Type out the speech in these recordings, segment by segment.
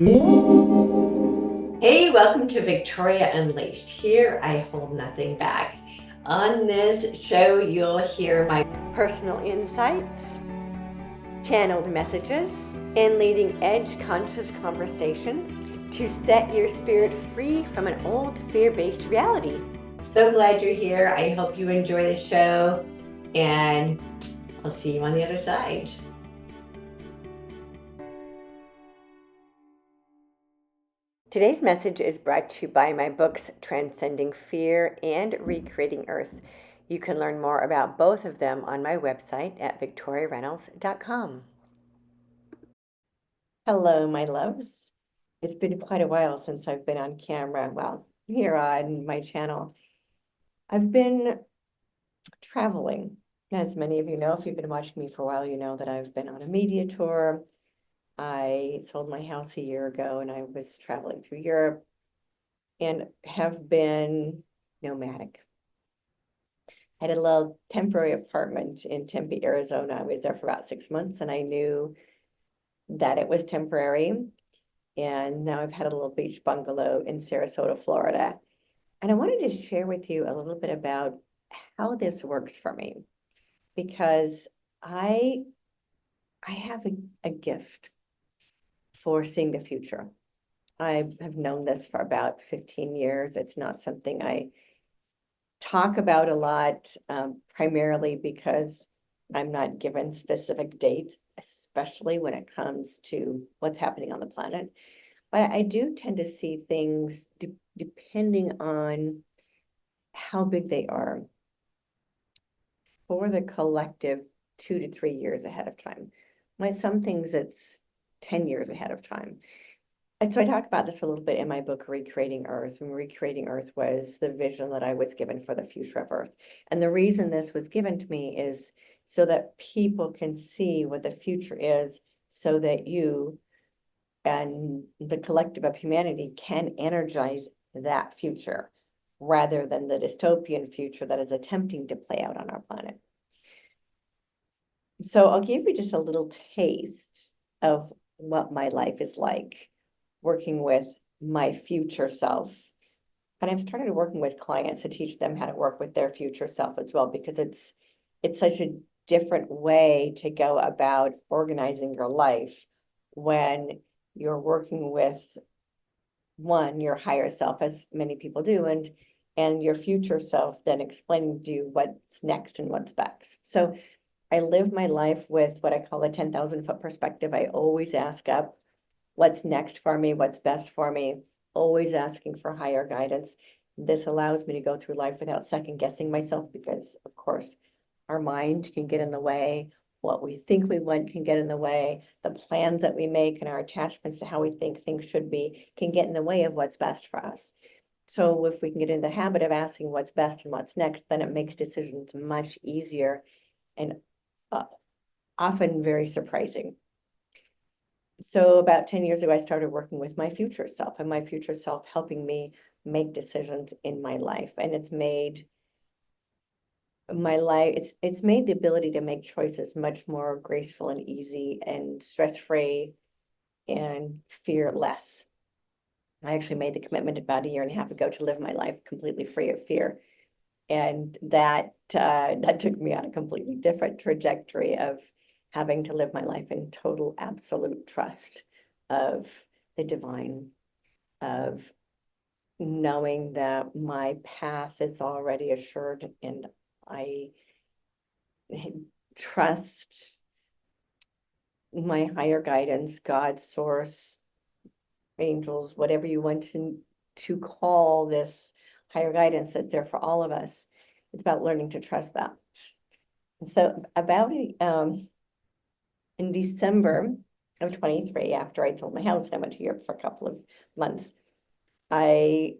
Hey, welcome to Victoria Unleashed. Here, I hold nothing back. On this show, you'll hear my personal insights, channeled messages, and leading edge conscious conversations to set your spirit free from an old fear-based reality. So glad you're here. I hope you enjoy the show, and I'll see you on the other side. Today's message is brought to you by my books, Transcending Fear and Recreating Earth. You can learn more about both of them on my website at victoriareynolds.com. Hello, my loves. It's been quite a while since I've been on camera. Well, here on my channel. I've been traveling. As many of you know, if you've been watching me for a while, you know that I've been on a media tour. I sold my house a year ago and I was traveling through Europe and have been nomadic. I had a little temporary apartment in Tempe, Arizona. I was there for about 6 months and I knew that it was temporary. And now I've had a little beach bungalow in Sarasota, Florida. And I wanted to share with you a little bit about how this works for me, because I have a gift for seeing the future. I have known this for about 15 years. It's not something I talk about a lot, primarily because I'm not given specific dates, especially when it comes to what's happening on the planet. But I do tend to see things depending on how big they are for the collective 2 to 3 years ahead of time. With some things, it's 10 years ahead of time. And so I talk about this a little bit in my book, Recreating Earth. And Recreating Earth was the vision that I was given for the future of Earth. And the reason this was given to me is so that people can see what the future is, so that you and the collective of humanity can energize that future rather than the dystopian future that is attempting to play out on our planet. So I'll give you just a little taste of what my life is like working with my future self. And I've started working with clients to teach them how to work with their future self as well, because it's such a different way to go about organizing your life when you're working with your higher self, as many people do, and your future self then explaining to you what's next and what's best. So I live my life with what I call a 10,000-foot perspective. I always ask up what's next for me, what's best for me, always asking for higher guidance. This allows me to go through life without second guessing myself, because of course our mind can get in the way. What we think we want can get in the way. The plans that we make and our attachments to how we think things should be can get in the way of what's best for us. So if we can get in the habit of asking what's best and what's next, then it makes decisions much easier and often very surprising. So about 10 years ago, I started working with my future self, and my future self helping me make decisions in my life. And it's made my life, it's made the ability to make choices much more graceful and easy and stress-free and fearless. I actually made the commitment about 1.5 years ago to live my life completely free of fear. And that took me on a completely different trajectory of having to live my life in total absolute trust of the divine, of knowing that my path is already assured, and I trust my higher guidance, God, source, angels, whatever you want to call this higher guidance that's there for all of us. It's about learning to trust that. So about in December of 23, after I sold my house and I went to Europe for a couple of months, I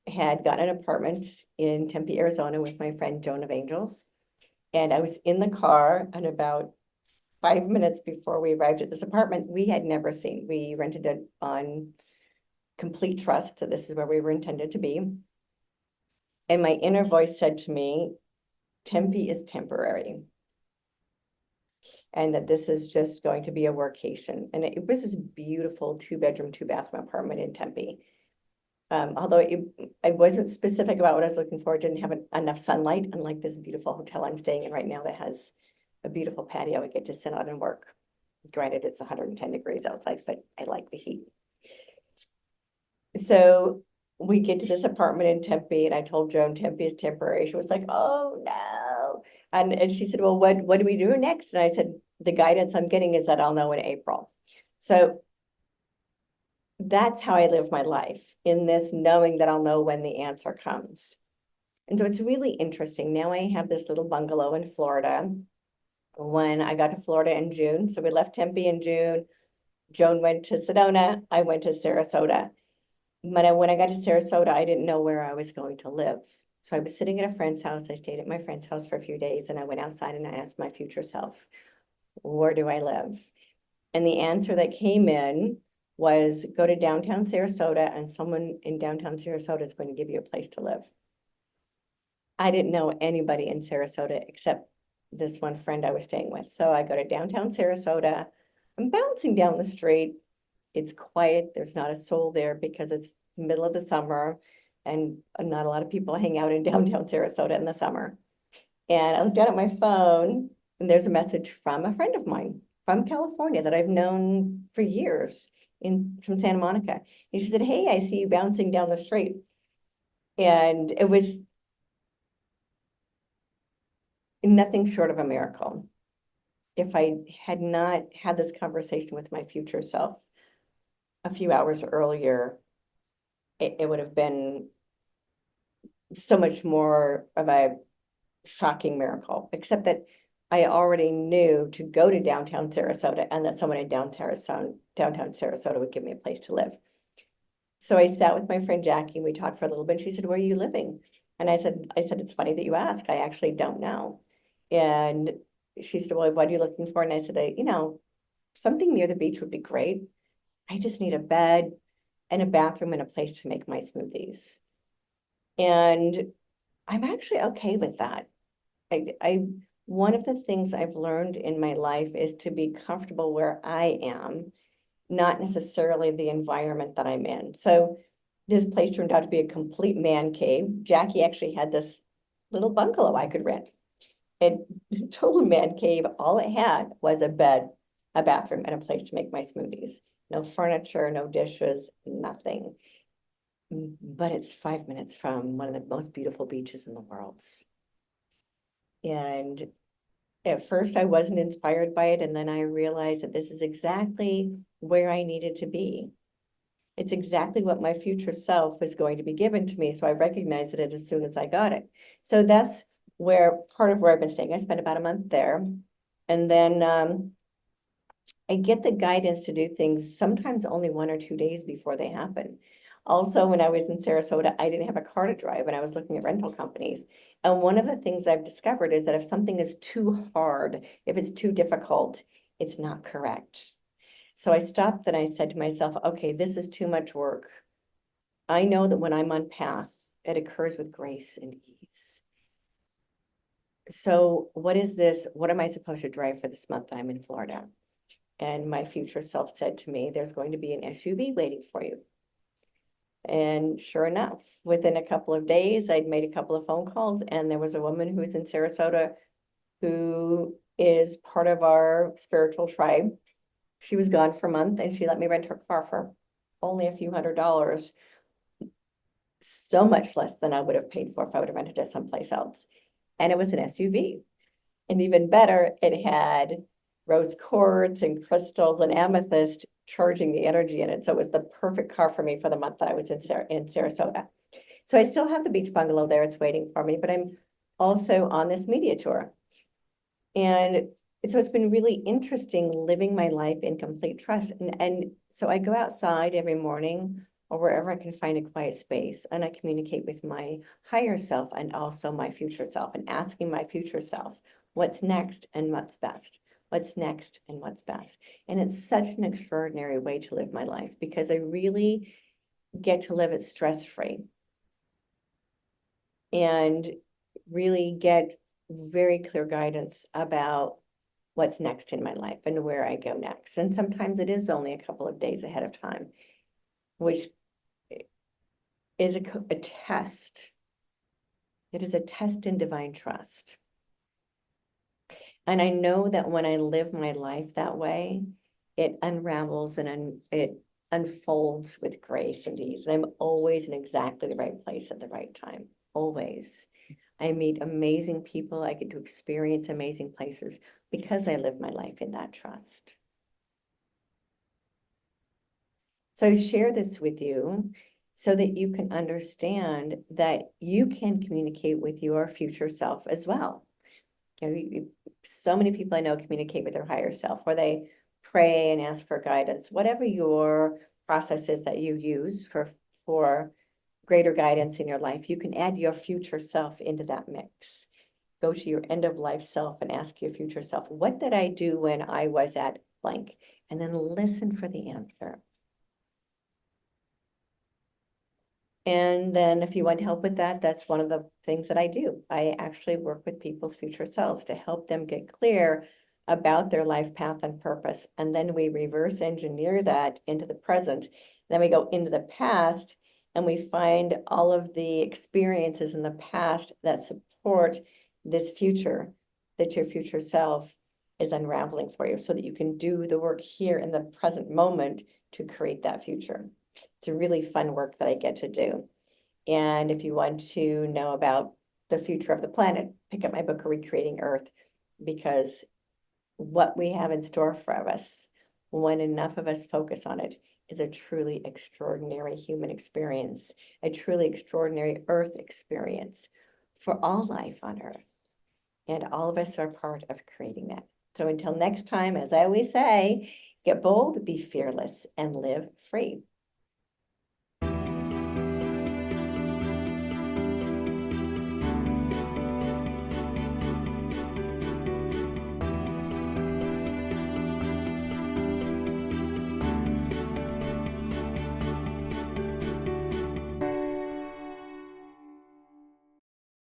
had gotten an apartment in Tempe, Arizona with my friend Joan of Angels. And I was in the car, and about 5 minutes before we arrived at this apartment we had never seen. We rented it on complete trust. So this is where we were intended to be. And my inner voice said to me, Tempe is temporary. and that this is just going to be a workation. And it was this beautiful 2-bedroom, 2-bathroom apartment in Tempe. Although I wasn't specific about what I was looking for, it didn't have enough sunlight, unlike this beautiful hotel I'm staying in right now that has a beautiful patio I get to sit on and work. Granted, it's 110 degrees outside, but I like the heat. So we get to this apartment in Tempe, and I told Joan Tempe is temporary. She was like, "Oh no." And she said, "Well, what do we do next?" And I said, "The guidance I'm getting is that I'll know in April." So that's how I live my life, in this knowing that I'll know when the answer comes. And so it's really interesting. Now I have this little bungalow in Florida. When I got to Florida in June, so we left Tempe in June. Joan went to Sedona, I went to Sarasota. But when I got to Sarasota, I didn't know where I was going to live. So I was sitting at a friend's house. I stayed at my friend's house for a few days, and I went outside and I asked my future self, where do I live? And the answer that came in was, go to downtown Sarasota, and someone in downtown Sarasota is going to give you a place to live. I didn't know anybody in Sarasota except this one friend I was staying with. So I go to downtown Sarasota. I'm bouncing down the street. It's quiet. There's not a soul there because it's the middle of the summer and not a lot of people hang out in downtown Sarasota in the summer. And I looked down at my phone, and there's a message from a friend of mine from California that I've known for years from Santa Monica. And she said, "Hey, I see you bouncing down the street." And it was nothing short of a miracle. If I had not had this conversation with my future self a few hours earlier, it would have been so much more of a shocking miracle, except that I already knew to go to downtown Sarasota, and that someone in downtown Sarasota would give me a place to live. So I sat with my friend Jackie, and we talked for a little bit. She said, "Where are you living?" And I said, "It's funny that you ask. I actually don't know." And she said, "Well, what are you looking for?" And I said, something near the beach would be great. I just need a bed and a bathroom and a place to make my smoothies. And I'm actually okay with that. One of the things I've learned in my life is to be comfortable where I am, not necessarily the environment that I'm in. So this place turned out to be a complete man cave. Jackie actually had this little bungalow I could rent. And total man cave, all it had was a bed, a bathroom, and a place to make my smoothies. No furniture, no dishes, nothing. But it's 5 minutes from one of the most beautiful beaches in the world. And at first I wasn't inspired by it, and then I realized that this is exactly where I needed to be. It's exactly what my future self was going to be given to me, so I recognized it as soon as I got it. So that's part of where I've been staying. I spent about a month there, and then I get the guidance to do things sometimes only 1 or 2 days before they happen. Also, when I was in Sarasota, I didn't have a car to drive, and I was looking at rental companies. And one of the things I've discovered is that if something is too hard, if it's too difficult, it's not correct. So I stopped and I said to myself, okay, this is too much work. I know that when I'm on path, it occurs with grace and ease. So what is this? What am I supposed to drive for this month that I'm in Florida? And my future self said to me, there's going to be an SUV waiting for you. And sure enough, within a couple of days, I'd made a couple of phone calls, and there was a woman who was in Sarasota who is part of our spiritual tribe. She was gone for a month, and she let me rent her car for only a few $100s, so much less than I would have paid for if I would have rented it someplace else. And it was an SUV. And even better, it had rose quartz and crystals and amethyst charging the energy in it. So it was the perfect car for me for the month that I was in Sarasota. So I still have the beach bungalow there. It's waiting for me, but I'm also on this media tour. And so it's been really interesting living my life in complete trust. And so I go outside every morning or wherever I can find a quiet space, and I communicate with my higher self and also my future self, and asking my future self, what's next and what's best? What's next and what's best? And it's such an extraordinary way to live my life, because I really get to live it stress-free and really get very clear guidance about what's next in my life and where I go next. And sometimes it is only a couple of days ahead of time, which is a test. It is a test in divine trust. And I know that when I live my life that way, it unravels and it unfolds with grace and ease. And I'm always in exactly the right place at the right time, always. I meet amazing people. I get to experience amazing places because I live my life in that trust. So I share this with you so that you can understand that you can communicate with your future self as well. So many people I know communicate with their higher self, or they pray and ask for guidance, whatever your process is that you use for greater guidance in your life. You can add your future self into that mix. Go to your end of life self and ask your future self, what did I do when I was at blank? And then listen for the answer. And then if you want help with that, that's one of the things that I do. I actually work with people's future selves to help them get clear about their life path and purpose. And then we reverse engineer that into the present. Then we go into the past and we find all of the experiences in the past that support this future that your future self is unraveling for you so that you can do the work here in the present moment to create that future. It's a really fun work that I get to do. And if you want to know about the future of the planet, pick up my book, Recreating Earth, because what we have in store for us, when enough of us focus on it, is a truly extraordinary human experience, a truly extraordinary Earth experience for all life on Earth. And all of us are part of creating that. So until next time, as I always say, get bold, be fearless, and live free.